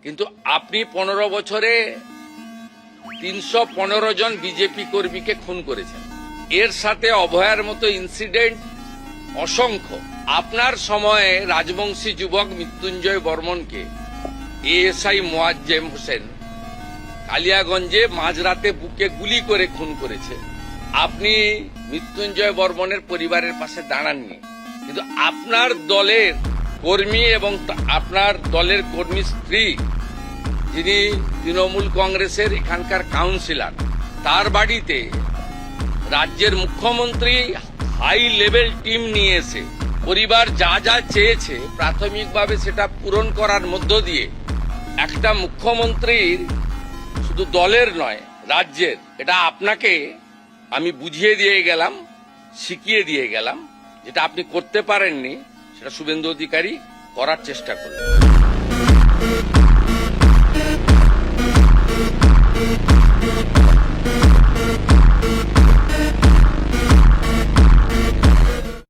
কিন্তু আপনি 15 বছরে 315 জন বিজেপি কর্মীকে খুন করেছেন। এর সাথে অভয়ার মতো ইনসিডেন্ট অসংখ্য। আপনার সময়ে রাজবংশী যুবক মৃত্যুঞ্জয় বর্মনকে এএসআই মোয়াজ্জেম হোসেন কালিয়াগঞ্জে মাঝরাতে বুকে গুলি করে খুন করেছে। আপনি মৃত্যুঞ্জয় বর্মনের পরিবারের পাশে দাঁড়াননি, কিন্তু আপনার দলের কর্মী এবং আপনার দলের কর্মী স্ত্রী, যিনি তৃণমূল কংগ্রেসের এখানকার কাউন্সিলর, তার বাড়িতে রাজ্যের মুখ্যমন্ত্রী হাই লেভেল টিম নিয়ে এসে পরিবার যা যা চেয়েছে প্রাথমিকভাবে সেটা পূরণ করার মধ্য দিয়ে একটা মুখ্যমন্ত্রীর শুধু দলের নয় রাজ্যের, এটা আপনাকে আমি বুঝিয়ে দিয়ে গেলাম, শিখিয়ে দিয়ে গেলাম। যেটা আপনি করতে পারেননি সেটা শুভেন্দু অধিকারী করার চেষ্টা করলেন।